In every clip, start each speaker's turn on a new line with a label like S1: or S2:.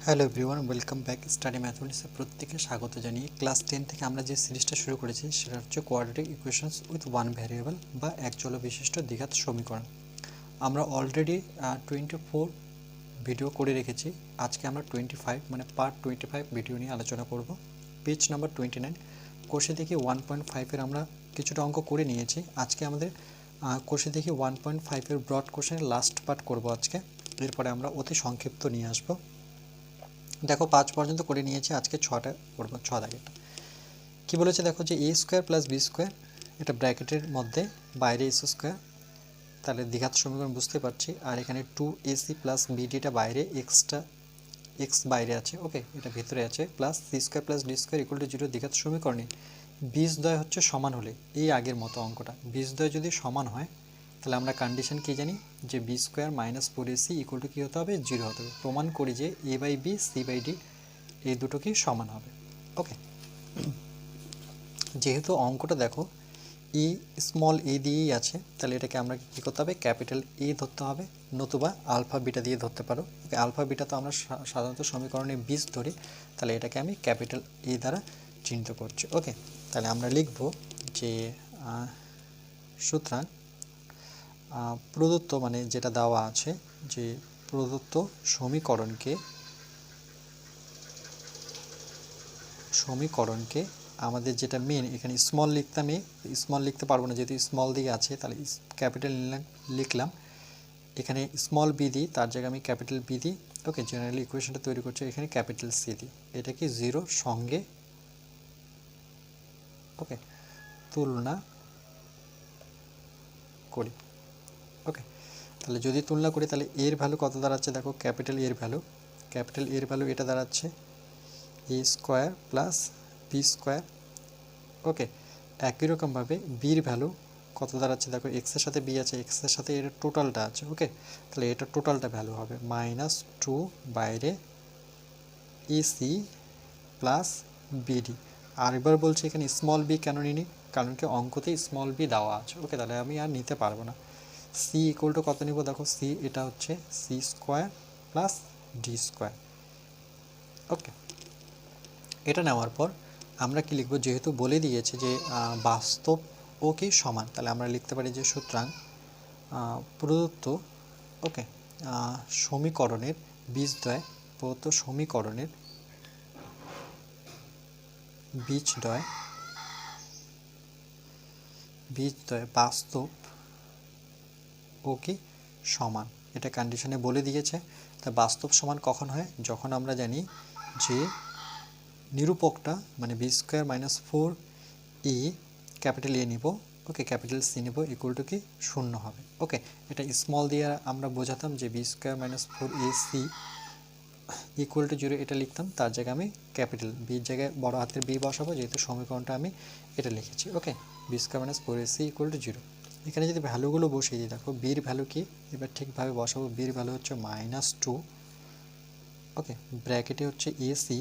S1: Hello everyone, welcome back study ম্যাথমেটিক্সে প্রত্যেককে স্বাগত জানিয়ে ক্লাস 10 থেকে আমরা যে সিরিজটা শুরু করেছি সেটা হচ্ছে quadratic equations with one variable বা এক চল বিশিষ্ট দ্বিঘাত সমীকরণ। আমরা অলরেডি 24 ভিডিও করে রেখেছি। আজকে আমরা 25 মানে পার্ট 25 ভিডিও নিয়ে আলোচনা করব। পেজ নাম্বার 29 কোষে দেখি 1.5 আমরা কিছুটা অঙ্ক করে নিয়েছি। আজকে আমাদের কোষে দেখি 1.5 ব্রড কোশ্চেনের লাস্ট পার্ট করব আজকে। এরপরে আমরা অতি সংক্ষিপ্ত নিয়ে আসবো। দেখো 5 পর্যন্ত করে নিয়েছি, আজকে 6টা করবো। 6 দাগেরটা কী বলেছে দেখো, যে a square plus B square, এটা ব্র্যাকেটের মধ্যে বাইরে এস স্কোয়ার, তাহলে দ্বিঘাত সমীকরণ বুঝতে পারছি। আর এখানে 2ac প্লাস বিডিটা বাইরে, এক্স বাইরে আছে, ওকে, এটা ভিতরে আছে, plus C square plus D square equal to 0 দ্বিঘাত সমীকরণে বীজদ্বয় হচ্ছে সমান হলে, এই আগের মতো অঙ্কটা, বীজদ্বয় যদি সমান হয় তাহলে আমরা কন্ডিশন কী জানি, যে B square minus 4ac equal to কী হতে হবে, 0 হতে হবে। প্রমাণ করি যে a by b c by d এই দুটো কি সমান হবে। ওকে, যেহেতু অঙ্কটা দেখো ই স্মল এ দিয়েই আছে, তাহলে এটাকে আমরা কী করতে হবে, ক্যাপিটাল এ ধরতে হবে, নতুবা আলফা বিটা দিয়ে ধরতে পারো। ওকে, আলফা বিটা তো আমরা সাধারণত সমীকরণে বীজ ধরি, তাহলে এটাকে আমি ক্যাপিটাল এ দ্বারা চিহ্নিত করছি। ওকে, তাহলে আমরা লিখব যে সুতরাং প্রদত্ত, মানে যেটা দেওয়া আছে, যে প্রদত্ত সমীকরণকে আমাদের যেটা মেন, এখানে স্মল লিখতাম, স্মল লিখতে পারবো না যেহেতু স্মল দিকে আছে, তাহলে ক্যাপিটাল লিখলাম। এখানে স্মল বি দিই, তার জায়গায় আমি ক্যাপিটাল বি দিই। ওকে, জেনারেলি ইকুয়েশনটা তৈরি করছি, এখানে ক্যাপিটাল সি দিই। এটা কি 0 সঙ্গে, ওকে, তুলনা করি। ওকে, তাহলে যদি তুলনা করি তাহলে এর ভ্যালু কত দাঁড়াচ্ছে দেখো, ক্যাপিটাল এর ভ্যালু এটা দাঁড়াচ্ছে এ স্কোয়ার প্লাস বি স্কোয়ার। ওকে, একই রকমভাবে বির ভ্যালু কত দাঁড়াচ্ছে দেখো, এক্সের সাথে বি আছে, এক্সের সাথে এর টোটালটা আছে। ওকে, তাহলে এটা টোটালটা ভ্যালু হবে -2 বাইরে এসি প্লাস বিডি। আর এবার বলছি এখানে স্মল বি কেন নিই, কারণ কি অঙ্কতেই স্মল বি দেওয়া আছে। ওকে, তাহলে আমি আর নিতে পারবো না। সি ইকুয়াল টু কত নিব দেখো, সি এটা হচ্ছে c square plus D square. Okay, এটা নেওয়ার পর আমরা কি লিখব, যেহেতু বলে দিয়েছে যে বাস্তব ও কি সমান, তাহলে আমরা লিখতে পারি যে সুতরাং প্রদত্ত, ওকে, সমীকরণের বীজদ্বয়, প্রদত্ত সমীকরণের বীজদ্বয় বাস্তব ও কি সমান, এটা কন্ডিশনে বলে দিয়েছে। তা বাস্তব সমান কখন হয়, যখন আমরা জানি যে নিরূপকটা মানে B square minus 4 capital A নিব, ওকে, ক্যাপিটাল সি নিব, ইকুয়াল টু কি 0 হবে। ওকে, এটা স্মল দিয়ে আমরা বোঝাতাম যে B square minus 4ac equal to 0, এটা লিখতাম। তার জায়গায় আমি ক্যাপিটাল বির জায়গায় বড় হাতের বি বসাবো, যেহেতু সমীকরণটা আমি এটা লিখেছি। Okay, b square minus 4ac equal to 0। এখানে যদি ভ্যালুগুলো বসিয়ে দিই দেখো, বির ভ্যালু কি, এবার ঠিকভাবে বসাবো। বির ভ্যালু হচ্ছে -2, ওকে, ব্র্যাকেটে হচ্ছে এসি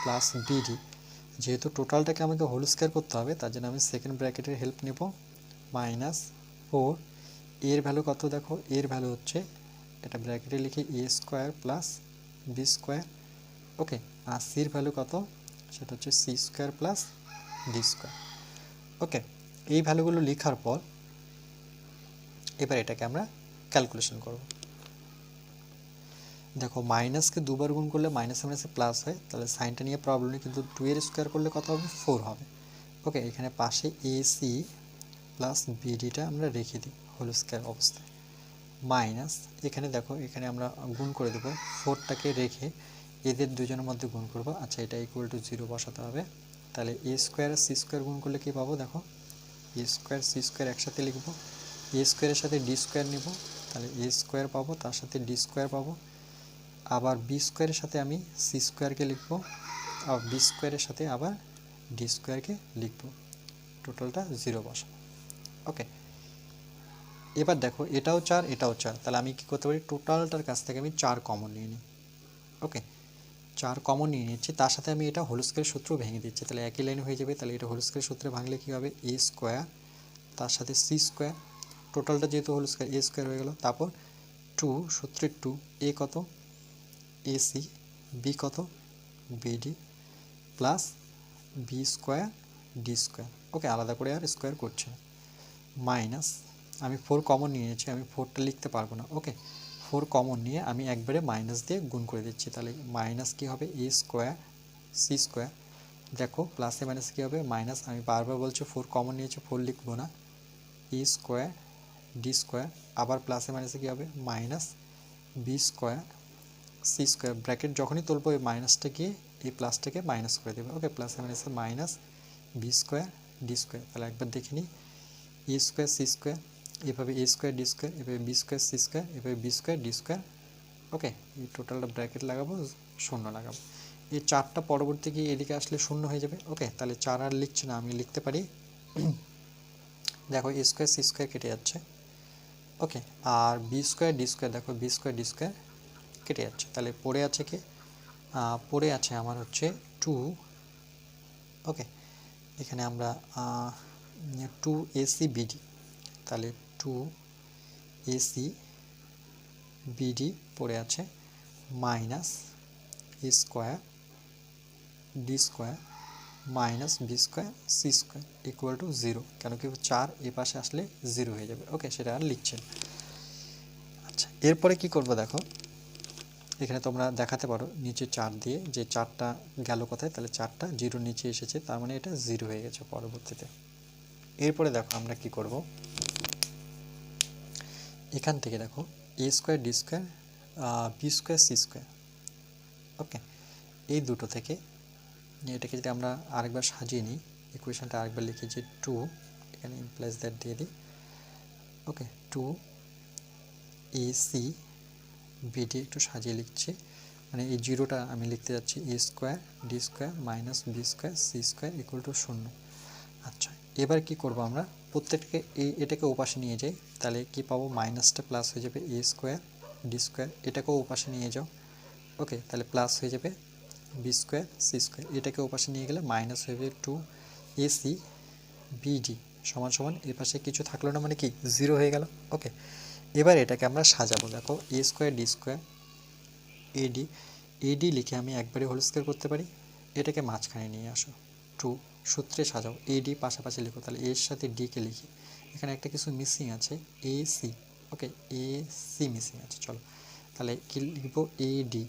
S1: প্লাস বিডি। যেহেতু টোটালটাকে আমাকে হোল স্কোয়ার করতে হবে, তার জন্য আমি সেকেন্ড ব্র্যাকেটের হেল্প নেব, -4। এর ভ্যালু কত দেখো, এর ভ্যালু হচ্ছে, এটা ব্র্যাকেটে লিখে a square plus B square. Okay, আর সির ভ্যালু কত, সেটা হচ্ছে c square plus D square. Okay, এই ভ্যালুগুলো লেখার পর এবার এটাকে আমরা ক্যালকুলেশন করব। দেখো মাইনাসকে দুবার গুণ করলে মাইনাসে মাইনাসে প্লাস হয়, তাহলে সাইনটা নিয়ে প্রবলেম নেই, কিন্তু 2 এর স্কোয়ার করলে কত হবে, 4 হবে। ওকে, এখানে পাশে এসি প্লাস বিডিটা আমরা রেখে দিই হোল স্কোয়ার অবস্থায়, মাইনাস এখানে দেখো, এখানে আমরা গুণ করে দেবো, 4টাকে রেখে এদের দুজনের মধ্যে গুণ করব। আচ্ছা, এটা ইকুয়াল টু 0 বসাতে হবে। তাহলে a square R C square গুণ করলে কী পাবো দেখো, এ স্কোয়ার সি স্কোয়ার একসাথে লিখব, এ স্কোয়ারের সাথে ডি স্কোয়ার নিব, তাহলে এ স্কোয়ার পাবো, তার সাথে ডি স্কোয়ার পাবো। আবার বি স্কোয়ারের সাথে আমি সি স্কোয়ারকে লিখব, আর বি স্কোয়ারের সাথে আবার ডি স্কোয়ারকে লিখব, টোটালটা 0 বসাবো। ওকে, এবার দেখো এটাও 4 এটাও 4, তাহলে আমি কী করতে পারি, টোটালটার কাছ থেকে আমি 4 কমন নিয়ে নিই। ওকে, 4 কমন নিয়ে নিচ্ছি, তার সাথে আমি এটা হোল স্কোয়ার সূত্র ভেঙে দিচ্ছি, তাহলে একই লাইনে হয়ে যাবে। তাহলে এটা হোল স্কোয়ার সূত্রে ভাঙলে কী হবে, এ স্কোয়ার তার সাথে সি স্কোয়ার, টোটালটা যেহেতু হোল স্কোয়ার এ স্কোয়ার হয়ে গেল, তারপর 2 সূত্রের 2, এ কত, এসি বি কত bd plus B square D square, okay আলাদা করে আর স্কোয়ার করছে না, মাইনাস আমি 4 কমন নিয়েছি, আমি 4টা লিখতে পারবো না, ওকে 4 কমন নিয়ে আমি একবারে মাইনাস দিয়ে গুণ করে দিচ্ছি, তাহলে মাইনাস কী হবে এ স্কোয়ার সি স্কোয়ার, দেখো প্লাসে মাইনাস কী হবে মাইনাস, আমি বারবার বলছি 4 কমন নিয়েছি 4 লিখবো না, ই স্কোয়ার ডি স্কোয়ার, আবার প্লাসে মাইনাসে কী হবে minus B square C square, bracket যখনই তুলবো এই মাইনাসটা গিয়ে এই প্লাসটাকে মাইনাস করে দেবে, ওকে প্লাসে মাইনাসে minus B square D square, তাহলে একবার দেখে নিই এ স্কোয়ার সি স্কোয়ার, এভাবে এ স্কোয়ার ডি স্কোয়ার, এভাবে বি স্কোয়ার সি স্কোয়ার, এভাবে B square D square, okay এই টোটালটা ব্র্যাকেট লাগাবো শূন্য লাগাবো, এই 4টা পরবর্তী গিয়ে এদিকে আসলে শূন্য হয়ে যাবে, ওকে তাহলে 4 আর লিখছি না, আমি লিখতে পারি দেখো এ স্কোয়ার সি স্কোয়ার কেটে যাচ্ছে, ওকে আর বি স্কোয়ার ডি স্কোয়ার, দেখো বি স্কোয়ার ডি স্কোয়ার কেটে যাচ্ছে, তাহলে পড়ে আছে কি পড়ে আছে আমার হচ্ছে 2, ওকে এখানে আমরা 2 এসি বিডি, তাহলে 2 এসি বিডি পড়ে আছে minus A square D square minus B square C square equal to 0, কেন কি 4 এ পাশে আসলে 0 হয়ে যাবে, ওকে সেটা আর লিখছেন। আচ্ছা এরপরে কি করব দেখো, এখানে তোমরা দেখাতে পারো নিচে 4 দিয়ে যে 4টা গেল কোথায়, তাহলে 4টা 0 নিচে এসেছে, তার মানে এটা 0 হয়ে গেছে পরবর্তীতে। এরপরে দেখো আমরা কি করব, এখান থেকে দেখো a square D square b square C square, okay এই দুটো থেকে এটাকে যদি আমরা আরেকবার সাজিয়ে নিই, ইকুয়েশনটা আরেকবার লিখি যে 2 এখানে ইমপ্লাইজ দ্যাট দিয়ে দিই, ওকে 2 এসি বিডি একটু সাজিয়ে লিখছি, মানে এই 0টা আমি লিখতে যাচ্ছি a square D square minus B square C square equal to 0। আচ্ছা এবার কি করব আমরা প্রত্যেকটাকে এটাকে ওপাশে নিয়ে যাই, তাহলে কি পাবো মাইনাসটা প্লাস হয়ে যাবে এ স্কোয়ার ডি স্কোয়ার, এটাকেও ওপাশে নিয়ে যাও, ওকে তাহলে প্লাস হয়ে যাবে বি স্কোয়ার সি স্কোয়ার, এটাকে ওপাশে নিয়ে গেলে মাইনাস হয়ে যাবে 2 এসি বিডি সমান সমান এর পাশে কিছু থাকলো না মানে কি 0 হয়ে গেল, ওকে এবার এটাকে আমরা সাজাবো, দেখো এ স্কোয়ার ডি স্কোয়ার এডি, এডি লিখে আমি একবারে হোল স্কোয়ার করতে পারি, এটাকে মাঝখানে নিয়ে আসো 2 সূত্রে সাজাও, এডি পাশাপাশি লিখো, তাহলে এর সাথে ডিকে লিখি, এখানে একটা কিছু মিসিং আছে A C, okay A C missing আছে, চলো তাহলে কি লিখবো এডি,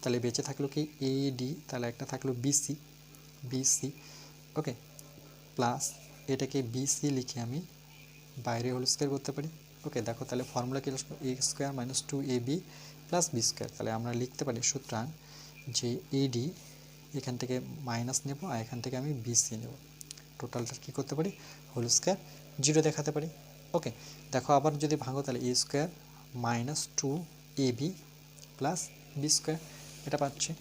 S1: তাহলে বেঁচে থাকলো কি এডি, তাহলে একটা থাকলো বিসি বিসি, ওকে প্লাস এটাকে বিসি লিখে আমি বাইরে হোল স্কোয়ার করতে পারি, ওকে দেখো তাহলে ফর্মুলা কি আসবে এ square minus 2 A B plus B square, তাহলে আমরা লিখতে পারি সুতরাং যে এডি এখান থেকে মাইনাস নেব আর এখান থেকে আমি বিসি নেব, টোটালটা কী করতে পারি হোল স্কোয়ার 0 দেখাতে পারি, ওকে দেখো আবার যদি ভাঙো তাহলে a square minus 2 A B plus B square এটা পাচ্ছি।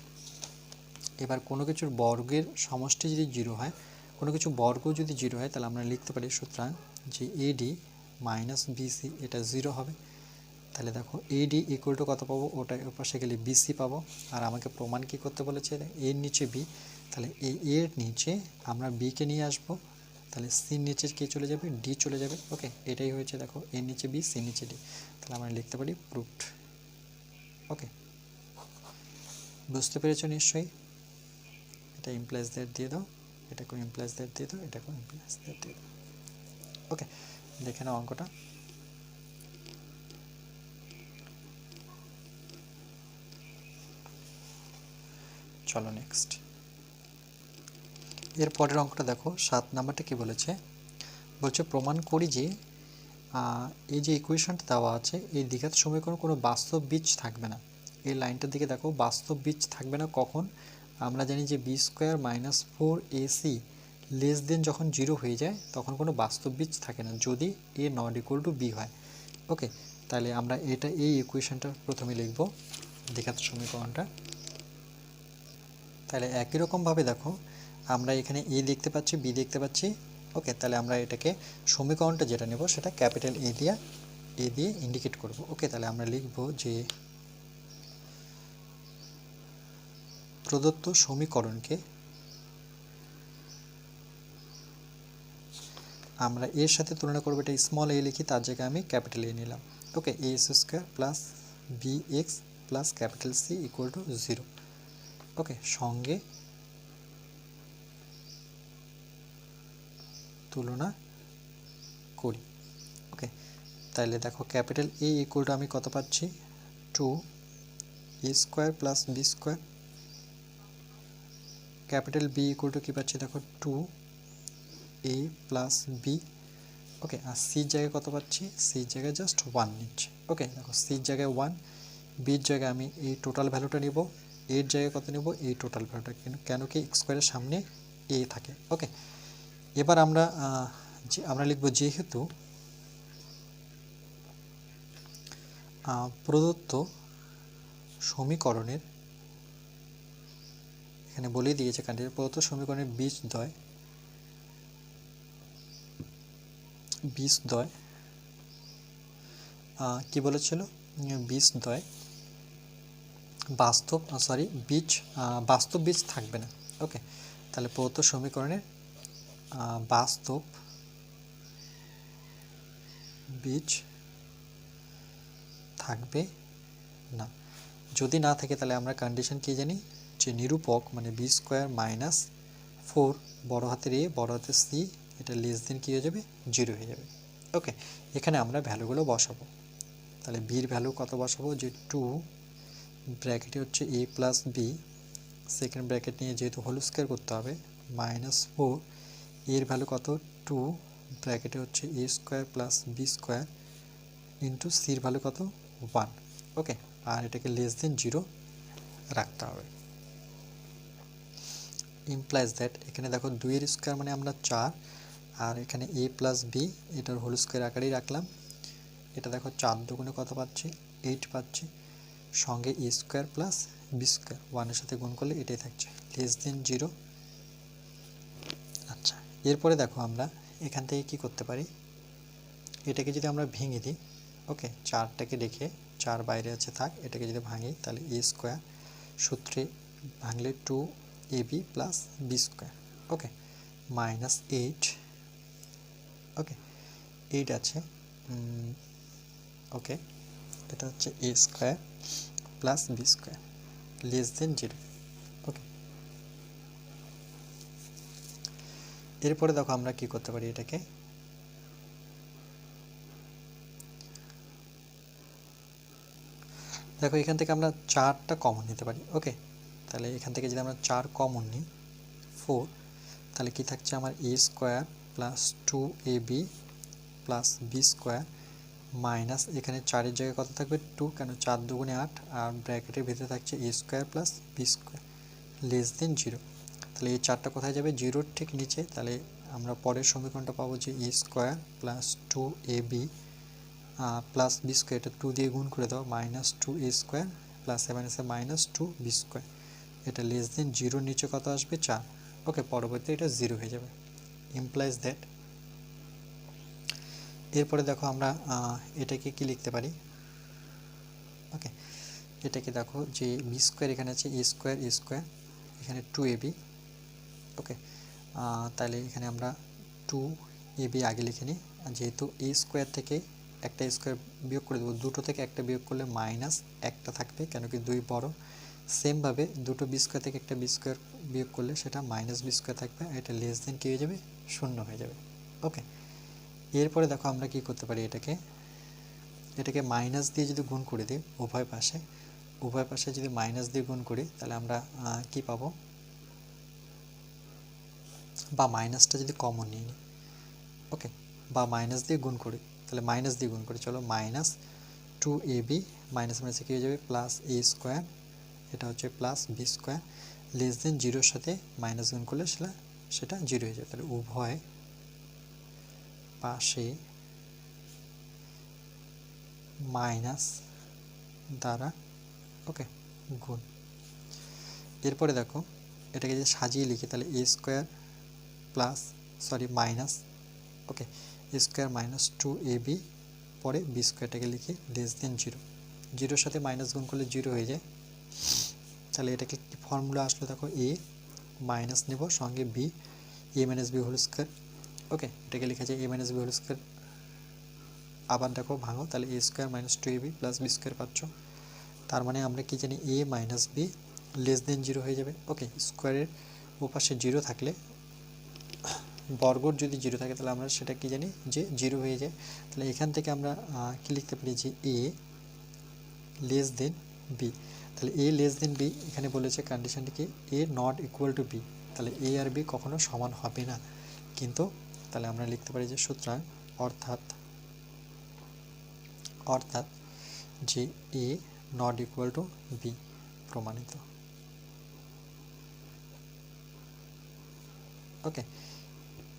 S1: এবার কোনো কিছুর বর্গের সমষ্টি যদি 0 হয়, কোনো কিছু বর্গ যদি 0 হয়, তাহলে আমরা লিখতে পারি সুতরাং যে এডি মাইনাস বিসি এটা 0 হবে, তাহলে দেখো এডি ইকুয়াল টু কত পাবো, ওটা ওর পাশে গেলে বিসি পাবো, আর আমাকে প্রমাণ কী করতে বলেছে এর নিচে বি, তাহলে এর নিচে আমরা বিকে নিয়ে আসবো, তাহলে সির নিচে কে চলে যাবে ডি চলে যাবে, ওকে এটাই হয়েছে দেখো এর নিচে বি সির নিচে ডি, তাহলে আমরা লিখতে পারি প্রুফড, ওকে বুঝতে পেরেছো নিশ্চয়ই, এটা ইমপ্লাইজ দ্যাট দিয়ে দাও, এটাকেও ইমপ্লাইজ দ্যাট দিয়ে দাও, এটাকেও ইমপ্লাইজ দ্যাট দিয়ে দাও, ওকে দেখে নাও অঙ্কটা। চলো নেক্সট, এর পরের অঙ্কটা দেখো 7 নাম্বারটা কি বলেছে, বলছে প্রমাণ করি যে এই যে ইকুয়েশনটা দেওয়া আছে এই দ্বিঘাত সমীকরণ কোনো বাস্তব বীজ থাকবে না, এই লাইনটার দিকে দেখো বাস্তব বীজ থাকবে না কখন, আমরা জানি যে B square minus 4 AC less than যখন 0 হয়ে যায় তখন কোনো বাস্তব বীজ থাকে না, যদি এ নট ইকুয়াল টু বি হয়, ওকে তাহলে আমরা এটা এই ইকুয়েশনটা প্রথমে লিখব দ্বিঘাত সমীকরণটা, তাহলে একই রকমভাবে দেখো আমরা এখানে এ দেখতে পাচ্ছি বি দেখতে পাচ্ছি, ওকে তাহলে আমরা এটাকে সমীকরণটা যেটা নেব সেটা ক্যাপিটাল এ দিয়ে ইন্ডিকেট করব, ওকে তাহলে আমরা লিখব যে প্রদত্ত সমীকরণকে আমরা এর সাথে তুলনা করবো, এটা স্মল এ লিখি তার জায়গায় আমি ক্যাপিটাল এ নিলাম, okay A square plus B x plus capital C equal to 0, okay, সঙ্গে তুলনা করি। ওকে, তাহলে দেখো ক্যাপিটাল এ ইকুয়াল টু আমি কত পাচ্ছি, 2a square plus B square. Capital B equal to কী পাচ্ছি দেখো, 2a প্লাস বি। ওকে, আর সির জায়গায় কত পাচ্ছি, সির জায়গায় জাস্ট 1 নিচ্ছে। ওকে, দেখো সির জায়গায় 1, বির জায়গায় আমি এই টোটাল ভ্যালুটা নিব, এর জায়গায় কত নিব, এই টোটাল ভ্যালুটা, কেন কি স্কোয়ারের সামনে এ থাকে। ওকে, এবার আমরা লিখব যেহেতু প্রদত্ত সমীকরণের, এখানে বলে দিয়েছে কান্ডিডেট প্রদত্ত সমীকরণের বীজদ্বয় কি বলেছিল, বীজদ্বয় বাস্তব বীজ থাকবে না। ওকে, তাহলে প্রদত্ত সমীকরণের বাস্তব বীজ থাকবে না। যদি না থাকে তাহলে আমরা কন্ডিশন কি জানি, যে নিরূপক মানে বি স্কোয়ার মাইনাস 4 বড় হাতের এ বড় হাতের সি, এটা লেস দেন কী হয়ে যাবে, 0 হয়ে যাবে। ওকে, এখানে আমরা ভ্যালুগুলো বসাবো। তাহলে বির ভ্যালু কত বসাবো, যে 2 ব্র্যাকেটে হচ্ছে এ প্লাস বি, সেকেন্ড ব্র্যাকেট নিয়ে যেহেতু হোল স্কোয়ার করতে হবে, -4, এর ভ্যালু কত, 2 ব্র্যাকেটে হচ্ছে a square plus B square into সির ভ্যালু কত, 1। ওকে, আর এটাকে লেস দেন 0 রাখতে হবে। ইমপ্লাইজ দ্যাট, এখানে দেখো 2 এর স্কোয়ার মানে আমরা 4, আর এখানে এ প্লাস বি এটার হোল স্কোয়ার আকারেই রাখলাম। এটা দেখো 4 দুগুণে কত পাচ্ছি, 8 পাচ্ছি, সঙ্গে a square plus B square 1-এর সাথে গুণ করলে এটাই থাকছে, লেস দেন 0। আচ্ছা, এরপরে দেখো আমরা এখান থেকে কি করতে পারি, এটাকে যদি আমরা ভেঙে দিই, ওকে, 4টাকে রেখে 4 বাইরে আছে থাক, এটাকে যদি ভাঙি তাহলে এ স্কোয়ার সূত্রে ভাঙলে 2ab plus B square. Okay, -8, okay 8 আছে, ওকে, এটা হচ্ছে a square plus B square less than 0। Okay, এরপরে দেখো আমরা কি করতে পারি, এটাকে দেখো এখান থেকে আমরা 4টা কমন নিতে পারি। ওকে, তাহলে এখান থেকে যদি আমরা 4 কমন নিই, 4, তাহলে কি থাকছে আমার a square plus 2ab plus B square minus, এখানে 4-এর জায়গায় কত থাকবে, 2, কেন 4 দুগুণে 8, আর ব্র্যাকেটের ভিতরে থাকছে a square plus B square less than 0। তাহলে এই 4টা কোথায় যাবে, 0-র ঠিক নিচে। তাহলে আমরা পরের সমীকরণটা পাবো যে a square plus 2ab plus B square, এটা 2 দিয়ে গুণ করে দাও, -2a স্কোয়ার প্লাস এবার আছে -2b স্কোয়ার, এটা লেস দেন 0-র নিচে কত আসবে, 4। ওকে, পরবর্তী এটা 0 হয়ে যাবে। ইমপ্লাইজ দ্যাট, এরপরে দেখো আমরা এটাকে কি লিখতে পারি, ওকে, এটাকে দেখো যে বি স্কোয়ার এখানে আছে এ স্কোয়ার, এখানে 2ab। ওকে, তাহলে এখানে আমরা 2ab আগে লিখে নিই, যেহেতু এ স্কোয়ার থেকে একটা স্কোয়ার বিয়োগ করে দেবো, দুটো থেকে একটা বিয়োগ করলে -1টা থাকবে, কেন কি 2 বড়। সেমভাবে দুটো বি স্কোয়ার থেকে একটা বি স্কোয়ার বিয়োগ করলে সেটা -বি স্কোয়ার থাকবে, এটা লেস দেন কী হয়ে যাবে, 0 হয়ে যাবে। ওকে, এরপরে দেখো আমরা কি করতে পারি, এটাকে মাইনাস দিয়ে যদি গুণ করে দিই উভয় পাশে যদি মাইনাস দিয়ে গুণ করি, তাহলে আমরা কি পাবো, বা মাইনাসটা যদি কমন নিয়ে নিই, ওকে, বা মাইনাস দিয়ে গুণ করি, তাহলে মাইনাস দিয়ে গুণ করি, চলো -2ab মাইনাস মাইনাসে কী হয়ে যাবে, প্লাস এ স্কোয়ার, এটা হচ্ছে plus B square less than 0-র সাথে মাইনাস গুণ করলে সেটা 0 হয়ে যাবে। তাহলে উভয় পাশে মাইনাস দ্বারা, ওকে, গুণ। এরপরে দেখো এটাকে যদি সাজিয়ে লিখি, তাহলে a square minus, okay, A square -2ab পরে বি স্কোয়ারটাকে লিখি লেস দেন 0-0-র সাথে মাইনাস গুণ করলে 0 হয়ে যায়। তাহলে এটাকে কি ফর্মুলা আসলো দেখো, এ মাইনাস নেব সঙ্গে b, a minus b whole square. Okay, এটাকে লেখা যায় a minus b whole square, আবার দেখো ভাঙো, তাহলে a square -2ab plus B square পাচ্ছ। তার মানে আমরা কি জানি, a minus b less than 0 হয়ে যাবে। ওকে, স্কোয়ারের ওপাশে 0 থাকলে, বর্গর যদি 0 থাকে তাহলে আমরা সেটা কি জানি যে 0 হয়ে যায়। তাহলে এখান থেকে আমরা কি লিখতে পারি যে এ লেস দেন বি। তাহলে এ লেস দেন বি, এখানে বলেছে কন্ডিশনটি কি এ নট ইকুয়াল টু বি, তাহলে এ আর বি কখনো সমান হবে না। কিন্তু তাহলে আমরা লিখতে পারি যে সুতরাং অর্থাৎ যে এ নট ইকুয়াল টু বি প্রমাণিত। ওকে,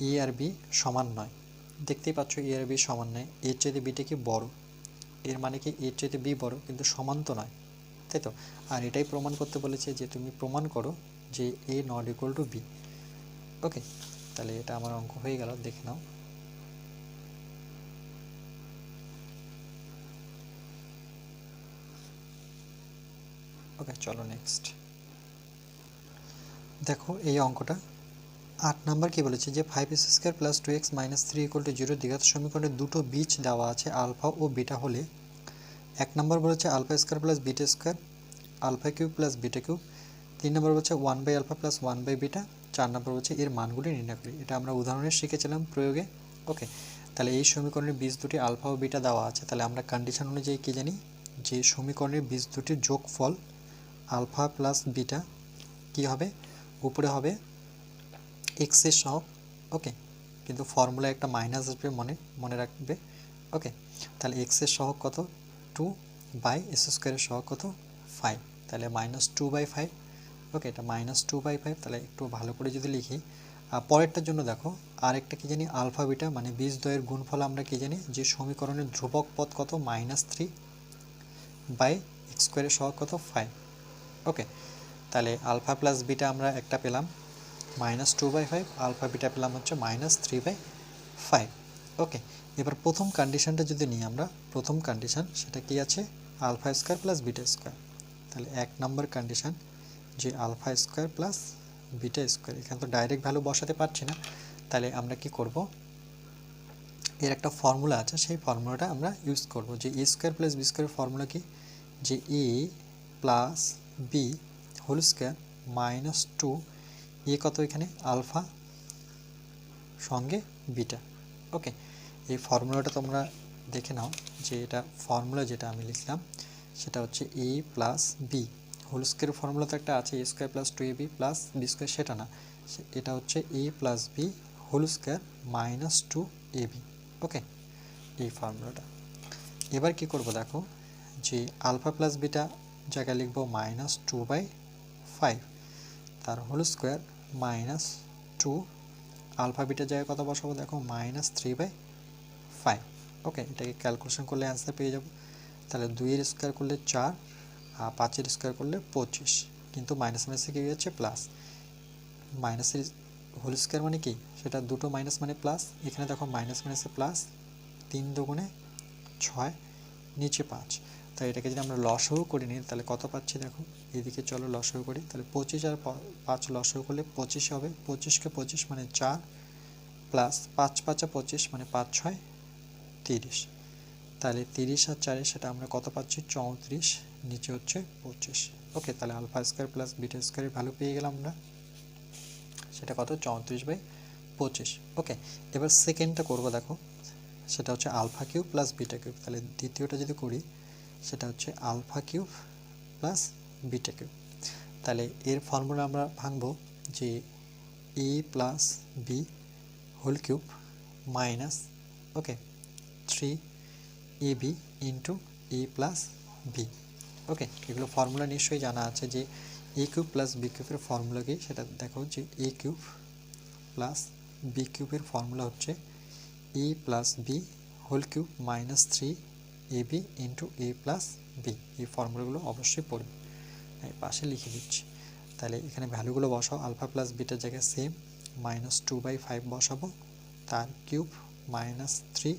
S1: এ আর বি সমান নয়, দেখতেই পাচ্ছ এ আর বি সমান নয়, এর চাইতে বিটা কি বড়, এর মানে কি এর চাইতে বি বড়, কিন্তু সমান তো নয়, তাই তো। আর এটাই প্রমাণ করতে বলেছে যে তুমি প্রমাণ করো যে এ নট ইকুয়াল টু বি। ওকে, তাহলে এটা আমার অঙ্ক হয়ে গেল, দেখে নাও। ওকে, চলো নেক্সট দেখো এই অঙ্কটা 8 নাম্বার কি বলেছে যে 5x² + 2x - 3 = 0 দ্বিঘাত সমীকরণে দুটো বীজ দেওয়া আছে আলফা ও বিটা হলে 1 নম্বর বলেছে α² + β² α³ + β³ 3 নম্বর বলছে 1/α + 1/β 4 নম্বর বলছে এর মানগুলি নির্ণয় করি। এটা আমরা উদাহরণে শিখেছিলাম প্রয়োগে। ওকে, তাহলে এই সমীকরণের বীজ দুটি আলফা ও বিটা দেওয়া আছে, তাহলে আমরা কন্ডিশন অনুযায়ী কি জানি যে সমীকরণের বীজ দুটির যোগফল আলফা প্লাস বিটা কি হবে, উপরে হবে x এর সহগ। ওকে, কিন্তু ফর্মুলায় একটা মাইনাস আসবে, মনে রাখবে। ওকে, তাহলে x এর সহগ কত 2/s² এর সহগ কত 5, তাহলে -2/5। ওকে, এটা -2/5। তাহলে একটু ভালো করে যদি লিখি, পরেরটার জন্য দেখো আরেকটা কি জানি আলফা বিটা মানে বীজ দ্বয়ের গুণফল আমরা কি জানি যে সমীকরণের ধ্রুবক পদ কত -3/x² এর সহগ কত 5। ওকে, তাহলে আলফা প্লাস বিটা আমরা একটা পেলাম -2/5, আলফা বিটা পেলাম হচ্ছে -3/5। ওকে, এবার প্রথম কন্ডিশনটা যদি নিই আমরা, প্রথম কন্ডিশন সেটা কি আছে α² + β²। তাহলে 1 নম্বর কন্ডিশন যে α² + β², এখানে তো ডাইরেক্ট ভ্যালু বসাতে পারছি না, তাহলে আমরা কি করব, এর একটা ফর্মুলা আছে, সেই ফর্মুলাটা আমরা ইউজ করব যে a² + b² এর ফর্মুলা কি যে a + b² - 2 এ কত এখানে আলফা সঙ্গে বিটা। ওকে, এই ফর্মুলাটা তোমরা দেখে নাও যে এটা ফর্মুলা যেটা আমি লিখলাম সেটা হচ্ছে a + b² ফর্মুলা তো একটা আছে a² + 2ab + b², সেটা না, এটা হচ্ছে a + b² - 2ab। ওকে, এই ফর্মুলাটা এবার কি করব দেখো যে আলফা প্লাস বিটা জায়গায় লিখব -2/5 তার হোল স্কোয়ার -2, আলফা বিটার জায়গায় কত বসাবো দেখো -3/5। ওকে, এটাকে ক্যালকুলেশন করলে অ্যান্সার পেয়ে যাব। তাহলে 2-এর স্কোয়ার করলে 4 আর 5-এর স্কোয়ার করলে 25, কিন্তু মাইনাস মাইনাসে কী হচ্ছে প্লাস, মাইনাসের হোল স্কোয়ার মানে কি সেটা দুটো মাইনাস মানে প্লাস, এখানে দেখো মাইনাস মাইনাসে প্লাস, 3 দুগুণে 6 নিচে 5। তাই এটাকে যদি আমরা লসাগু করে নিই তাহলে কত পাচ্ছি দেখো, এদিকে চলো লসাগু করি, তাহলে 25 আর 5 লসাগু করলে 25 হবে, 25কে 25 মানে 4 প্লাস 5 5 25 মানে 5 6 30, তাহলে 30 আর 4 সেটা আমরা কত পাচ্ছি 34, নিচে হচ্ছে 25। ওকে, তাহলে α² + β² এর ভ্যালু পেয়ে গেলাম আমরা, সেটা কত 34/25। ওকে, এবার সেকেন্ডটা করব দেখো, সেটা হচ্ছে α³ + β³। তাহলে দ্বিতীয়টা যদি করি সেটা হচ্ছে α³ + β³। তাহলে এর ফর্মুলা আমরা ভাঙবো যে a + b³ - okay 3ab * a + b। ওকে, এগুলো ফর্মুলা নিশ্চয়ই জানা আছে যে a³ + b³ এর ফর্মুলা কি সেটা দেখো যে a³ + b³ এর ফর্মুলা হচ্ছে a + b³ - 3ab * a + b। এই ফর্মুলাগুলো অবশ্যই পড়বে, আমি পাশে লিখে দিচ্ছি। তাহলে এখানে ভ্যালুগুলো বসাও, আলফা প্লাস বিটার জায়গায় সেম -2/5 বসাবো, তার কিউব -3,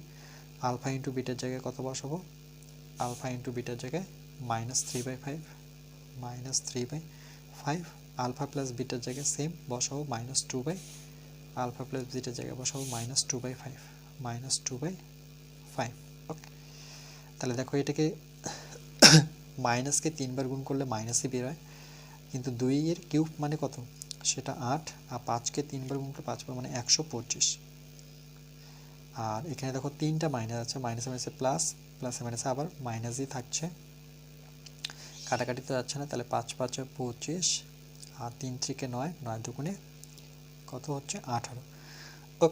S1: আলফা ইন্টু বিটার জায়গায় কত বসাবো, আলফা ইন্টু বিটার জায়গায় -3/5 -3/5, আলফা প্লাস বিটার জায়গায় সেম বসাবো -2/, আলফা প্লাস বিটার জায়গায় বসাবো -2/5 -2/5। ওকে, তাহলে দেখো এটাকে মাইনাসকে 3 বার গুণ করলে মাইনাসই বের হয়, কিন্তু 2 এর কিউব মানে কত, সেটা 8, আর 5কে 3 বার গুণ করলে 5 বার মানে 125। আর এখানে দেখো 3টা মাইনাস আছে, মাইনাসে মাইনাসে প্লাস, প্লাসে মাইনাসে আবার মাইনাসই থাকছে, কাটাকাটি তো যাচ্ছে না, তাহলে 5 5 25, আর 3 3 9, 9 দুগুণে কত হচ্ছে 18, ও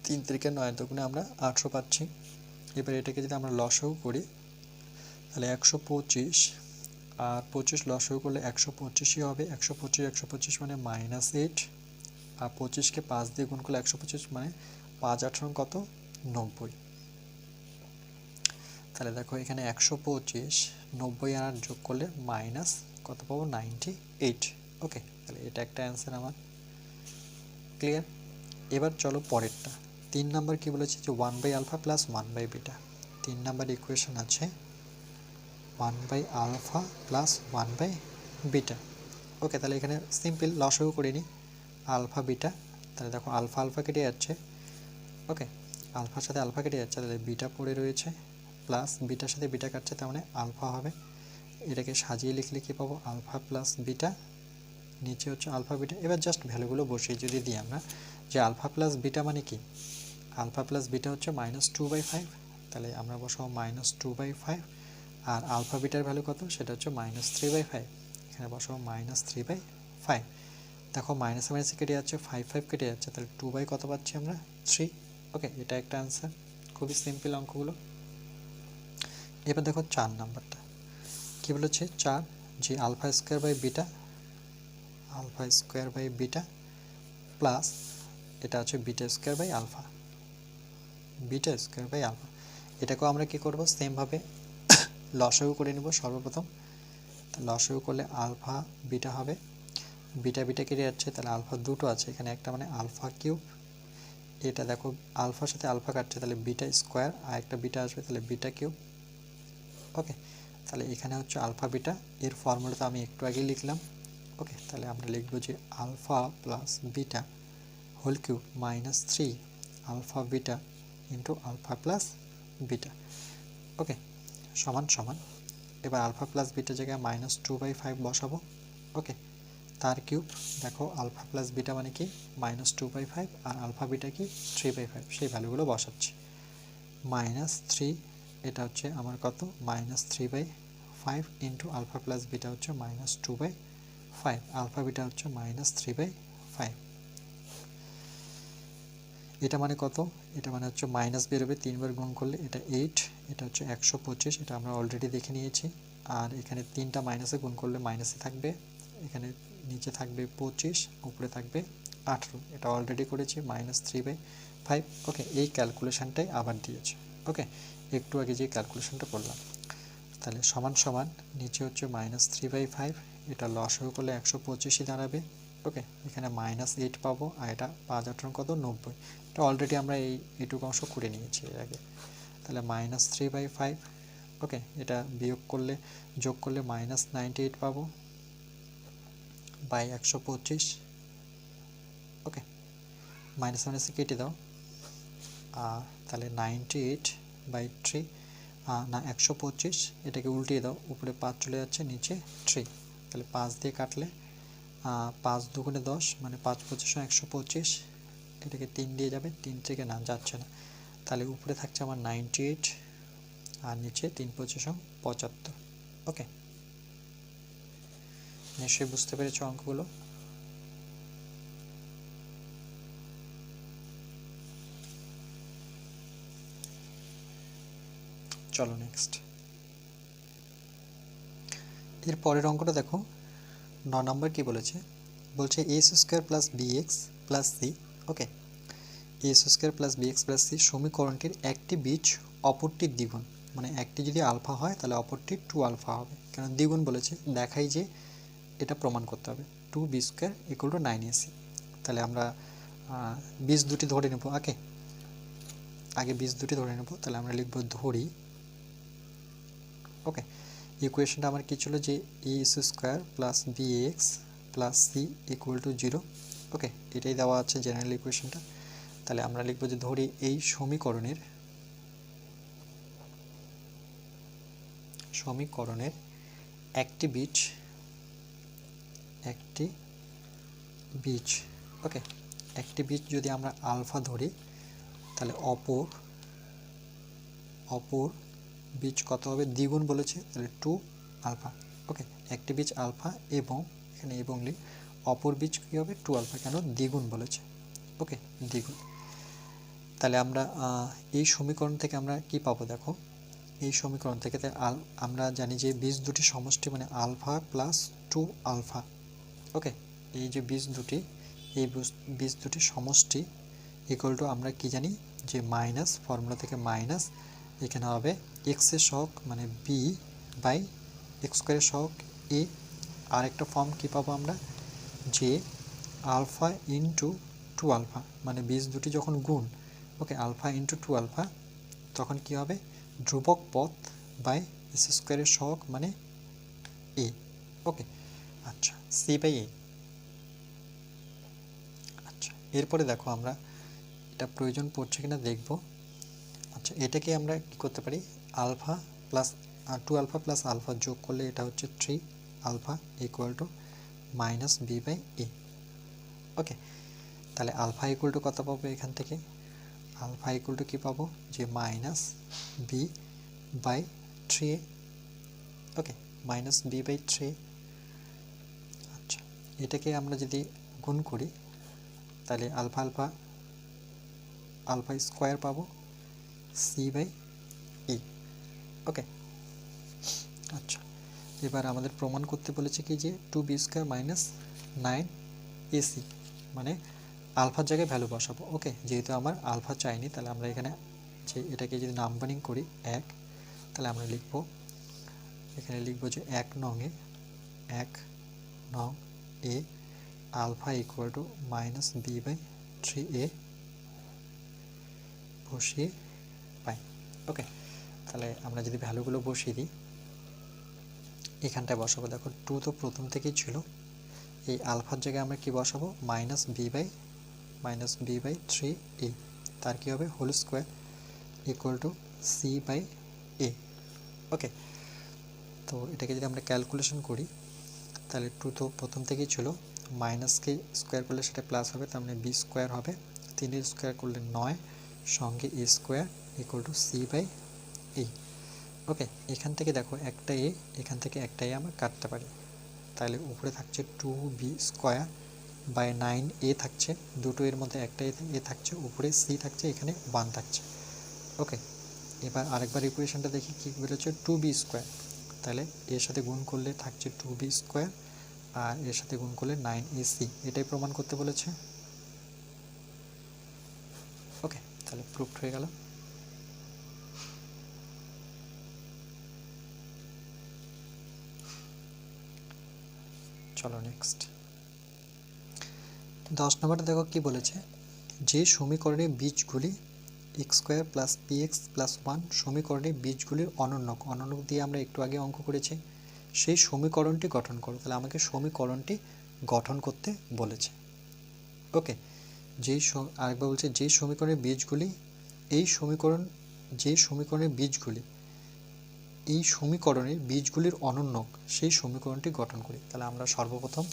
S1: 3 3 9 দুগুণে আমরা 18 পাচ্ছি। এবার এটাকে যদি আমরা লসাগু করি তাহলে 125 আর 25 লসাগু করলে 125ই হবে, 125 125 মানে -8, আর 25কে 5 দিয়ে গুণ করলে 125 মানে 5 18 কত 90। তাহলে দেখো এখানে 125 90 আর যোগ করলে মাইনাস কত পাবো 98। ওকে, তাহলে এটা একটা অ্যান্সার আমার ক্লিয়ার। এবার চলো পরেরটা। 3 নাম্বার কি বলেছে যে 1/α প্লাস 1/β। 3 নাম্বার ইকুয়েশন আছে 1/α প্লাস 1/β। ওকে, তাহলে এখানে সিম্পল লসাগু করে নিই, আলফা বিটা, তাহলে দেখো আলফা আলফা কেটে যাচ্ছে, ওকে আলফার সাথে আলফা কেটে যাচ্ছে, তাহলে বিটা পড়ে রয়েছে, প্লাস বিটার সাথে বিটা কাটছে, তার মানে আলফা হবে। এটাকে সাজিয়ে লিখলে কি পাবো, আলফা প্লাস বিটা, নিচে হচ্ছে আলফা বিটা। এবার জাস্ট ভ্যালুগুলো বসিয়ে যদি দিই আমরা, যে আলফা প্লাস বিটা মানে কি, আলফা প্লাস বিটা হচ্ছে -2/5, তাহলে আমরা বসাবো -2/5, আর আলফা বিটার ভ্যালু কত, সেটা হচ্ছে -3/5, এখানে বসাবো -3/5। দেখো মাইনাসে মাইনাসে কেটে যাচ্ছে, 5 5 কেটে যাচ্ছে, তাহলে 2 কত পাচ্ছি আমরা 3। ওকে, এটা একটা অ্যান্সার, খুবই সিম্পল অঙ্কগুলো। এবার দেখো 4 নাম্বারটা কি বলেছে, 4 যে alpha square by beta plus এটা হচ্ছে বিটা স্কোয়ার বাই আলফা, এটাকেও আমরা কি করব, সেমভাবে লসাগু করে নেব সর্বপ্রথম। লসাগু করলে আলফা বিটা হবে, বিটা বিটা কেটে যাচ্ছে, তাহলে আলফা দুটো আছে এখানে, একটা মানে আলফা কিউব, এটা দেখো আলফার সাথে আলফা কাটছে, তাহলে বিটা স্কোয়ার, আর একটা বিটা আসবে, তাহলে বিটা কিউব। ওকে, তাহলে এখানে হচ্ছে আলফা বিটা, এর ফর্মুলাটা আমি একটু আগে লিখলাম। ওকে, তাহলে আমরা লিখবো যে alpha plus beta whole cube -3 alpha beta into alpha plus beta. Okay, সমান সমান, এবার আলফা প্লাস বিটা জায়গায় -2/5 বসাবো। ওকে, তার কিউব, দেখো আলফা প্লাস বিটা মানে কি -2/5, আর আলফা বিটা কি 3/5, সেই ভ্যালুগুলো বসাচ্ছি। -3, এটা হচ্ছে আমার কত -3/5 ইন্টু আলফা প্লাস বিটা হচ্ছে -2/5, আলফা বিটা হচ্ছে -3/5। এটা মানে কত, এটা মানে হচ্ছে মাইনাস বেরোবে, 3 বার গুণ করলে এটা 8, এটা হচ্ছে 125, এটা আমরা অলরেডি দেখে নিয়েছি। আর এখানে 3টা মাইনাসে গুণ করলে মাইনাসে থাকবে, এখানে নিচে থাকবে 25, উপরে থাকবে 18, এটা অলরেডি করেছি -3/5। ওকে, এই ক্যালকুলেশনটাই আবার দিয়েছে। ওকে, একটু আগে যে ক্যালকুলেশনটা করলাম, তাহলে সমান সমান নিচে হচ্ছে -3/5, এটা লসাগু করলে 125ই দাঁড়াবে। ওকে, এখানে -8 পাবো, আর এটা 5 18 কত 90, এটা অলরেডি আমরা এইটুকু অংশ করে নিয়েছি এর আগে। তাহলে -3/5, ওকে এটা বিয়োগ করলে যোগ করলে -98 পাবো বাই 125। ওকে, মাইনাস মাইনাসে কেটে দাও, তাহলে 98/3 না 125, এটাকে উল্টিয়ে দাও, উপরে 5 চলে যাচ্ছে, নিচে 3, তাহলে 5 দিয়ে কাটলে 5 দুগুণে 10 মানে 5 25 125, এটাকে 3 দিয়ে যাবে, 3 থেকে না যাচ্ছে না, তাহলে উপরে থাকছে আমার 98, আর নিচে 3 25 75। ওকে, নিশ্চয়ই বুঝতে পেরেছো অঙ্কগুলো। চলো নেক্সট, এর পরের অঙ্কটা দেখো, 9 নম্বর কি বলেছে, বলছে a² plus bx plus c। ওকে, a² plus bx plus c সমীকরণটির একটি বীজ অপরটির দ্বিগুণ, মানে একটি যদি আলফা হয় তাহলে অপরটি 2 আলফা হবে, কারণ দ্বিগুণ বলেছে, দেখাই যে এটা প্রমাণ করতে হবে, 2b² = 9ac। তাহলে আমরা বীজ দুটি ধরে নেব, আগে বীজ দুটি ধরে নেব, তাহলে আমরা লিখব ধরি। ওকে, ইকুয়েশনটা আমার কি ছিল, যে a² plus bx plus c = 0। ওকে, এটাই দেওয়া আছে জেনারেল ইকুয়েশনটা। তাহলে আমরা লিখব যে ধরি এই সমীকরণের একটি বীজ একটি বীজ, ওকে, একটি বীজ যদি আমরা আলফা ধরি তাহলে অপর বীজ কত হবে, দ্বিগুণ বলেছে, তাহলে 2 আলফা। ওকে, একটি বীজ আলফা এবং এখানে এবং অপর বীজ কী হবে 2 আলফা, কেন দ্বিগুণ বলেছে, ওকে দ্বিগুণ। তাহলে আমরা এই সমীকরণ থেকে আমরা কি পাবো, দেখো এই সমীকরণ থেকে আমরা জানি যে বীজ দুটি সমষ্টি মানে আলফা প্লাস 2 আলফা। ওকে, এই যে বীজ দুটি, এই বীজ দুটি সমষ্টি ইকুয়াল টু আমরা কি জানি যে মাইনাস, ফর্মুলা থেকে মাইনাস, এখানে হবে এক্সের সহগ মানে বি বাই এক্স স্কোয়ারের সহগ এ। আর একটা ফর্ম কী পাবো আমরা, যে আলফা ইন্টু 2 আলফা, মানে বীজ দুটি যখন গুণ, ওকে, আলফা ইন্টু 2 আলফা, তখন কি হবে ধ্রুবক পদ বাই এস স্কোয়ারের সহগ মানে এ। ওকে, আচ্ছা, সি বাই এ। আচ্ছা, এরপরে দেখো আমরা এটা প্রয়োজন পড়ছে কিনা দেখব। আচ্ছা, এটাকে আমরা কি করতে পারি, alpha plus 2 alpha plus alpha যোগ করলে এটা হচ্ছে 3 alpha equal to minus B by a. Okay, তাহলে আলফা ইকুয়াল টু কত পাবো এখান থেকে, আলফা ইকুয়াল টু কী পাবো, যে minus B by 3a। Okay, minus B by 3। আচ্ছা, এটাকে আমরা যদি গুণ করি তাহলে আলফা স্কোয়ার পাবো সি বাই ই। ওকে, আচ্ছা, এবার আমাদের প্রমাণ করতে বলেছে কি যে 2b স্কোয়ার মাইনাস 9ac, মানে আলফার জায়গায় ভ্যালু বসাবো। ওকে, যেহেতু আমার আলফা চাইনি, তাহলে আমরা এখানে যে এটাকে যদি নাম্বারিং করি 1, তাহলে আমরা লিখবো, এখানে লিখবো যে 1 নং এ alpha equal to minus B by 3a বসিয়ে পাই। ওকে, তাহলে আমরা যদি ভ্যালুগুলো বসিয়ে দিই, এখানটায় বসাবো, দেখো 2 তো প্রথম থেকেই ছিল, এই আলফার জায়গায় আমরা কি বসাবো, মাইনাস বি বাই 3a, তার কি হবে whole square equal to c by a. Okay, তো এটাকে যদি আমরা ক্যালকুলেশন করি তাহলে 2 তো প্রথম থেকেই ছিল, মাইনাসকে স্কোয়ার করলে সেটা প্লাস হবে, তার মানে বি স্কোয়ার হবে, 3 স্কোয়ার করলে 9, সঙ্গে a square equal to c by a. Okay, এখান থেকে দেখো একটা এ, এখান থেকে একটা এ আমরা কাটতে পারি, তাহলে উপরে থাকছে 2b স্কোয়ার বাই 9a থাকছে, দুটো এর মধ্যে একটা এ থাকছে, উপরে সি থাকছে, এখানে 1 থাকছে। ওকে, এবার আরেকবার ইকুয়েশনটা দেখি কী বেরোচ্ছে, 2b স্কোয়ার, তাহলে এর সাথে গুণ করলে থাকছে 2b স্কোয়ার, আর এর সাথে গুণ করলে 9ac, এটাই প্রমাণ করতে বলেছে। ওকে, তাহলে প্রুফড হয়ে গেল। চলো নেক্সট 10 নম্বরটা দেখো কি বলেছে, যে সমীকরণে বীজগুলি x square plus px plus 1 সমীকরণে বীজগুলির অনন্যক দিয়ে আমরা একটু আগে অঙ্ক করেছি, সেই সমীকরণটি গঠন করো। তাহলে আমাকে সমীকরণটি গঠন করতে বলেছে। ওকে, আরেকবার বলছে যে সমীকরণের বীজগুলি যে সমীকরণের বীজগুলির অনন্যক সেই সমীকরণটি গঠন করি। তাহলে আমরা সর্বপ্রথম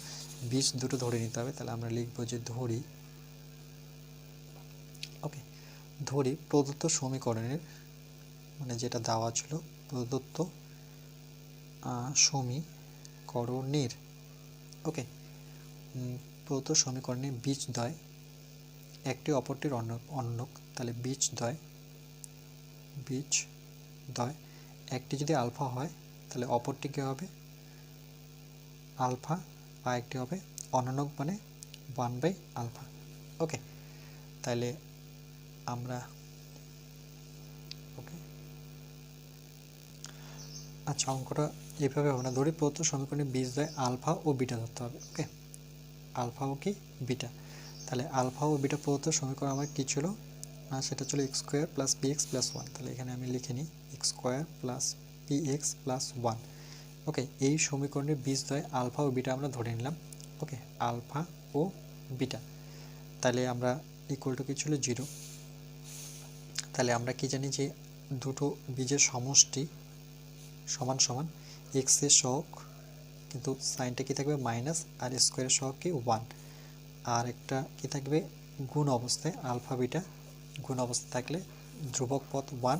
S1: বীজ দুটো ধরে নিতে হবে, তাহলে আমরা লিখবো যে ধরি প্রদত্ত সমীকরণের, মানে যেটা দেওয়া ছিল প্রদত্ত সমীকরণের, ওকে, প্রদত্ত সমীকরণের বীজদ্বয় একটি অপরটির অনন্যক, তাহলে বীজদ্বয় একটি যদি আলফা হয় তাহলে অপরটি কী হবে আলফা, আর একটি হবে অনন্যক মানে 1 বাই আলফা। ওকে, তাহলে আমরা আচ্ছা, অঙ্কটা এইভাবে হবে না, ধরি প্রদত্ত সমীকরণের বীজদ্বয় আলফা ও বিটা ধরতে হবে। ওকে, আলফা ও কি বিটা, তাহলে আলফা ও বিটা প্রদত্ত সমীকরণ আমার কী ছিল, সেটা ছিল x square plus px plus 1। তাহলে এখানে আমি লিখে নিই x square plus px plus 1। ওকে, এই সমীকরণের বীজদ্বয় আলফা ও বিটা আমরা ধরে নিলাম। ওকে, আলফা ও বিটা, তাহলে আমরা ইকুয়াল টু কি ছিল 0। তাহলে আমরা কি জানি যে দুটো বীজের সমষ্টি সমান সমান এক্সের সহগ কিন্তু সাইনটা কি থাকবে মাইনাস, আর স্কোয়ারের সহগ কি 1, আর একটা কি থাকবে গুণ অবস্থায় আলফা বিটা গুণ অবস্থায় থাকলে ধ্রুবক পদ 1,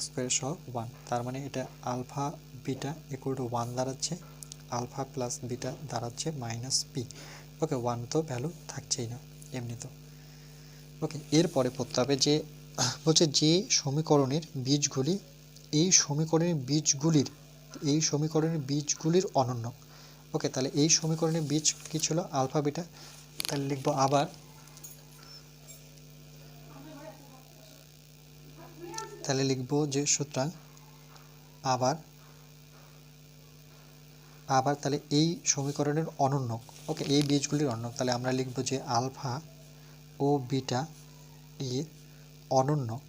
S1: স্কোয়ারের সহগ 1, তার মানে এটা আলফা বিটা ইকুয়াল টু 1 দাঁড়াচ্ছে, আলফা প্লাস বিটা দাঁড়াচ্ছে মাইনাস পি। ওকে, 1 তো ভ্যালু থাকছেই না এমনি তো। ওকে, এরপরে পড়তে হবে যে বলছে যে সমীকরণের বীজগুলি এই সমীকরণের বীজগুলির অনন্য। ওকে, তাহলে এই সমীকরণের বীজ কি ছিল আলফা বিটা, তাহলে লিখব আবার, তাহলে লিখব যে সুতরাং আবার তাহলে এই সমীকরণের অনন্যক। ওকে, এই বীজগুলির অনন্যক, তাহলে আমরা লিখব যে আলফা ও বিটা এর অনন্যক।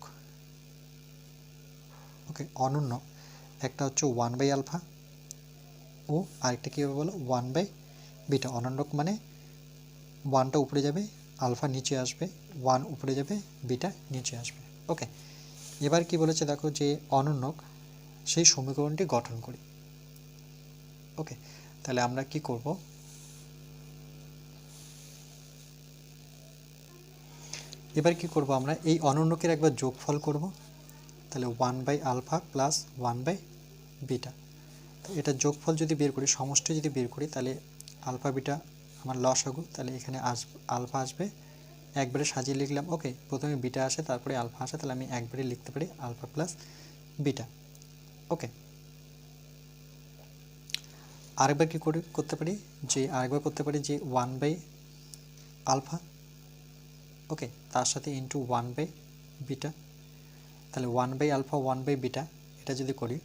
S1: ওকে, অনন্যক একটা হচ্ছে 1 বাই আলফা ও আরেকটা কী হবে বলো 1 বাই বিটা। অনন্যক মানে 1টা উপরে যাবে, আলফা নিচে আসবে, 1 উপরে যাবে, বিটা নিচে আসবে। ওকে, এবার কি বলেছে দেখো যে অনন্যক সেই সমীকরণটি গঠন করি। ওকে, তাহলে আমরা কি করব, এবার কি করব আমরা এই অনন্যকের একবার যোগফল করব, তাহলে 1 by alpha plus 1 by beta. তো এটা যোগফল যদি বের করি, সমষ্টি যদি বের করি, তাহলে আলফা বিটা আমার লসাগু, তাহলে এখানে আলফা আসবে, একবারে সাজিয়ে লিখলাম। ওকে, প্রথমে বিটা আসে তারপরে আলফা আসে, তাহলে আমি একবারে লিখতে পারি আলফা প্লাস বিটা। ওকে, আরেকবার কি করতে পারি যে 1 বাই আলফা, ওকে, তার সাথে ইন্টু 1 বাই বিটা, তাহলে 1 বাই আলফা 1 বাই বিটা, এটা যদি করি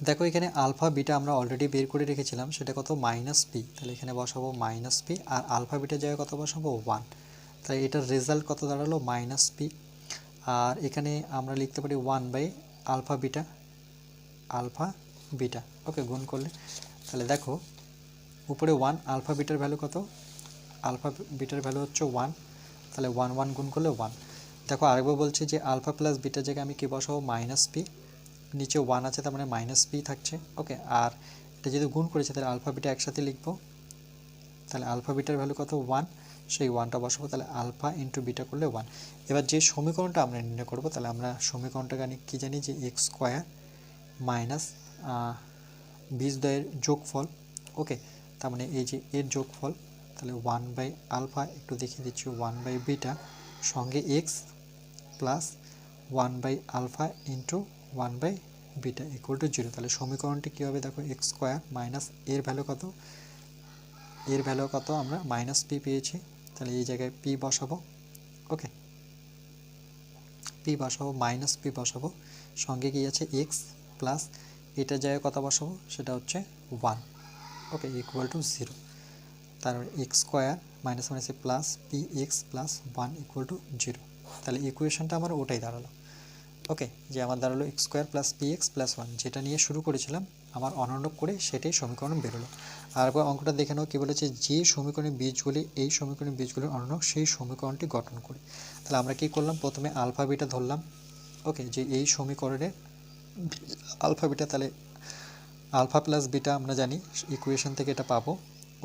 S1: দেখো এখানে আলফা বিটা আমরা অলরেডি বের করে রেখেছিলাম, সেটা কত মাইনাস পি, তাহলে এখানে বসাবো মাইনাস পি, আর আলফা বিটার জায়গায় কত বসাবো 1, তাই এটার রেজাল্ট কত দাঁড়ালো মাইনাস পি। আর এখানে আমরা লিখতে পারি 1 বাই আলফা বিটা। ওকে, গুণ করলে তাহলে দেখো উপরে 1, আলফা বিটার ভ্যালু কত, আলফা বিটার ভ্যালু হচ্ছে 1, তাহলে 1 1 গুণ করলে 1। দেখো আরেকবার বলছি যে আলফা প্লাস বিটার জায়গায় আমি কি বসাবো মাইনাস পি, নিচে 1 আছে তার মানে মাইনাস পি থাকছে। ওকে, আর এটা যদি গুণ করেছে তাহলে আলফা বিটা একসাথে লিখবো, তাহলে আলফা বিটার ভ্যালু কত 1, সেই 1টা বসাবো, তাহলে আলফা ইন্টু বিটা করলে 1। এবার যে সমীকরণটা আমরা নির্ণয় করবো, তাহলে আমরা সমীকরণটা কি জানি যে এক্স স্কোয়ার মাইনাস বীজদ্বয়ের যোগফল। ওকে, তার মানে এই যে এর যোগফল, তাহলে 1 বাই আলফা, একটু দেখিয়ে দিচ্ছি 1 বাই বিটা সঙ্গে x plus 1 by alpha into 1 by beta equal to 0। তাহলে সমীকরণটি কী হবে দেখো এক্স স্কোয়ার মাইনাস এর ভ্যালু কত, আমরা মাইনাস পি পেয়েছি, তাহলে এই জায়গায় পি বসাবো। ওকে, পি বসাবো, মাইনাস পি বসাবো, সঙ্গে কি আছে এক্স প্লাস এটার জায়গায় কত বসাবো, সেটা হচ্ছে 1। ওকে, ইকুয়াল টু 0, তার এক্স স্কোয়ার মাইনাস মাইনাসে plus P x plus 1 equal to 0। তাহলে ইকুয়েশনটা আমার ওটাই দাঁড়ালো। ওকে, যে আমার দাঁড়ালো x square plus P x plus 1, যেটা নিয়ে শুরু করেছিলাম আমার অনন্যক করে সেটাই সমীকরণ বেরোলো। আর একবার অঙ্কটা দেখে নাও, কী বলেছে যে সমীকরণের বীজগুলি এই সমীকরণের বীজগুলির অনন্যক সেই সমীকরণটি গঠন করি। তাহলে আমরা কি করলাম, প্রথমে আলফা বিটা ধরলাম। ওকে, যে এই সমীকরণের আলফা বিটা, তাহলে আলফা প্লাস বিটা আমরা জানি ইকুয়েশন থেকে এটা পাবো।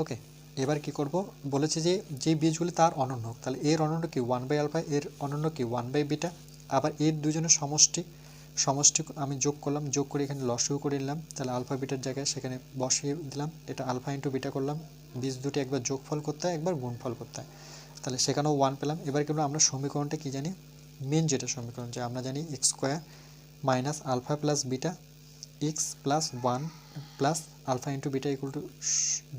S1: ওকে, এবার কি করব, বলেছে যে বীজগুলি তার অনন্যক, তাহলে এর অনন্য কি 1 বাই আলফা, এর অনন্য কি 1 বাই বিটা, আবার এর দুজনের সমষ্টি আমি যোগ করলাম, যোগ করে এখানে লসাগু করে নিলাম, তাহলে আলফা বিটার জায়গায় সেখানে বসিয়ে দিলাম, এটা আলফা ইন্টু বিটা করলাম, বীজ দুটি একবার যোগফল করতে হয় একবার গুণফল করতে হয়, তাহলে সেখানেও 1 পেলাম। এবার কিন্তু আমরা সমীকরণটা কি জানি, মেন যেটা সমীকরণ যে আমরা জানি X square minus alpha plus beta X plus 1 plus alpha into beta equal to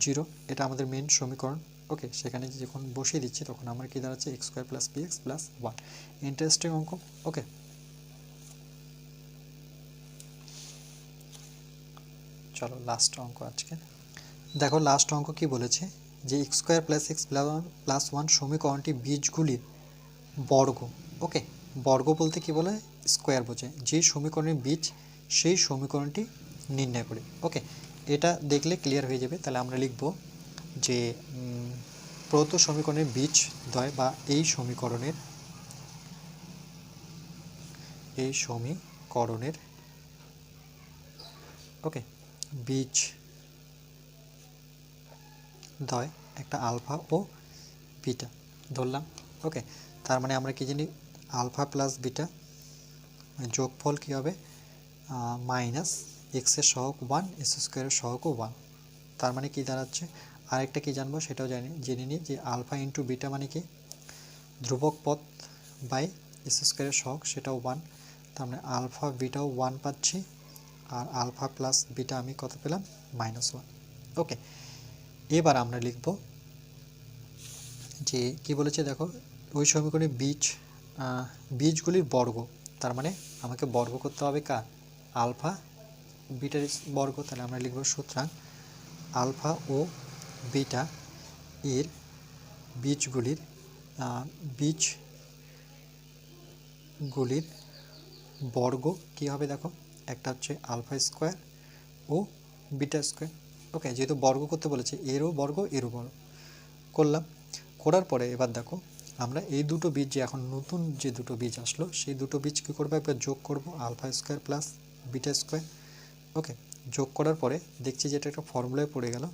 S1: 0, এটা আমাদের মেন সমীকরণ। ওকে, সেখানে যখন বসিয়ে দিচ্ছি তখন আমার কি দাঁড়াচ্ছে x square plus P x plus 1। Interesting অঙ্ক। ওকে, চলো লাস্ট অঙ্ক আজকে দেখো। লাস্ট অঙ্ক কি বলেছে যে x square plus x plus 1 সমীকরণটি বীজগুলির বর্গ। ওকে, বর্গ বলতে কি বলে, স্কোয়ার বোঝে, যে সমীকরণের বীজ সেই সমীকরণটি নির্ণয় করি। ওকে, এটা দেখলে ক্লিয়ার হয়ে যাবে। তাহলে আমরা লিখব যে প্রদত্ত সমীকরণের বীজদ্বয় বা এই সমীকরণের ওকে বীজদ্বয় একটা আলফা ও বিটা ধরলাম। ওকে, তার মানে আমরা কি জানি আলফা প্লাস বিটা যোগফল কী হবে মাইনাস এক্সের সহগ 1 এক্স স্কোয়ারের সহগও 1। তার মানে কি দাঁড়াচ্ছে, আরেকটা কি জানবো সেটাও জেনে নিই যে আলফা ইন্টু বিটা মানে কি ধ্রুবক পদ বাই এক্স স্কোয়ারের সহগ, সেটাও 1। তার মানে আলফা বিটাও 1 পাচ্ছি, আর আলফা প্লাস বিটা আমি কত পেলাম -1। ওকে, এবার আমরা লিখব যে কি বলেছে দেখো, ওই সমীকরণে বীজগুলির বর্গ, তার মানে আমাকে বর্গ করতে হবে কার আলফা বিটার বর্গ। তাহলে আমরা লিখব সুতরাং আলফা ও বিটা এর বীজগুলির বর্গ কি হবে দেখো, একটা হচ্ছে আলফা স্কোয়ার ও বিটা স্কোয়ার। ওকে, যেহেতু বর্গ করতে বলেছে এরও বর্গ এরও বর্গ করলাম। করার পরে এবার দেখো আমরা এই দুটো বীজ যে এখন নতুন যে দুটো বীজ আসলো সেই দুটো বীজ কী করবো, একবার যোগ করব alpha square plus beta square. Okay, যোগ করার পরে দেখছি যে এটা একটা ফর্মুলায় পড়ে গেল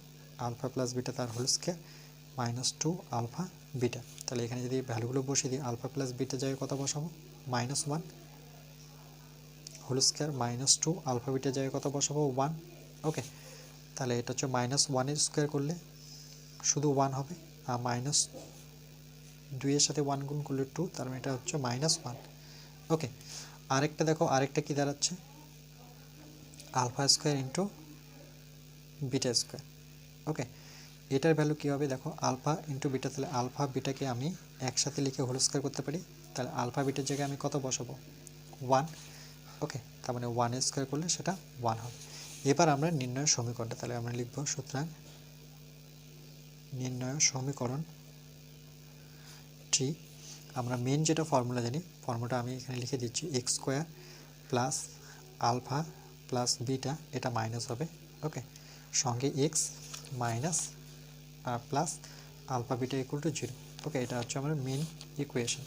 S1: আলফা প্লাস বিটা তার হোল স্কোয়ার -2 আলফা বিটা। তাহলে এখানে যদি ভ্যালুগুলো বসিয়ে দিই আলফা প্লাস বিটা জায়গায় কত বসাবো -1 হোল স্কোয়ার -2 আলফা বিটা জায়গায় কত বসাবো 1। ওকে, তাহলে এটা হচ্ছে -1 স্কোয়ার করলে শুধু 1 হবে, আর -2 এর সাথে 1 গুণ করলে 2, তার মানে এটা হচ্ছে -1। ওকে, আরেকটা দেখো, আরেকটা কি দাঁড়াচ্ছে alpha square into beta square. Okay, এটার ভ্যালু কী হবে দেখো আলফা ইন্টু বিটা, তাহলে আলফা বিটাকে আমি একসাথে লিখে হোল স্কোয়ার করতে পারি। তাহলে আলফা বিটার জায়গায় আমি কত বসাবো 1। ওকে, তার মানে 1 স্কোয়ার করলে সেটা 1 হবে। এবার আমরা নির্ণয় সমীকরণটা, তাহলে আমরা লিখব সুতরাং নির্ণয় সমীকরণটি, আমরা মেন যেটা ফর্মুলা জানি ফর্মুলাটা আমি এখানে লিখে দিচ্ছি X square plus alpha plus beta, এটা মাইনাস হবে। ওকে, সঙ্গে X minus plus alpha beta equal to 0। Okay, এটা হচ্ছে আমার মেন ইকুয়েশন।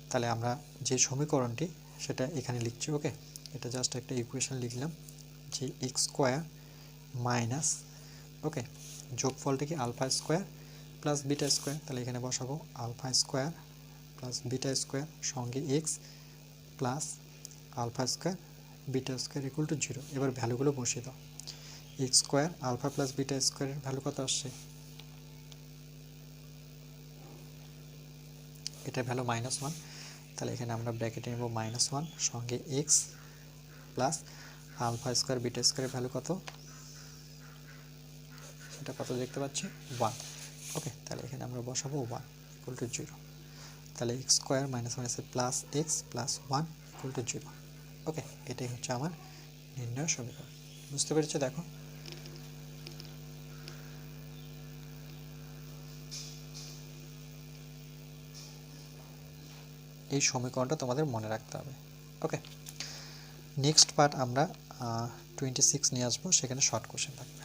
S1: তাহলে আমরা যে সমীকরণটি সেটা এখানে লিখছি। ওকে, এটা জাস্ট একটা ইকুয়েশন লিখলাম যে এক্স স্কোয়ার মাইনাস ওকে যোগফলটা কি alpha square plus beta square, তাহলে এখানে বসাবো alpha square plus beta square সঙ্গে x plus alpha square beta square equal to 0। এবার ভ্যালুগুলো বসিয়ে দাও, x square alpha plus beta স্কোয়ারের ভ্যালু কত আসছে, এটা ভ্যালু -1। তাহলে এখানে আমরা ব্র্যাকেটে নেব -1 সঙ্গে x plus alpha square beta স্কোয়ারের ভ্যালু কত, সেটা কত দেখতে পাচ্ছি 1। ওকে, তাহলে এখানে আমরা বসাবো 1 ইকুয়াল টু 0। তাহলে এক্স স্কোয়ার -1 আছে plus x plus 1 equal to 0। ওকে, এটাই হচ্ছে আমার নির্ণয় সমীকরণ। বুঝতে পেরেছো? দেখো এই সমীকরণটা তোমাদের মনে রাখতে হবে। ওকে, নেক্সট পার্ট আমরা 26 নিয়ে আসবো, সেখানে শর্ট কোশ্চেন থাকবে।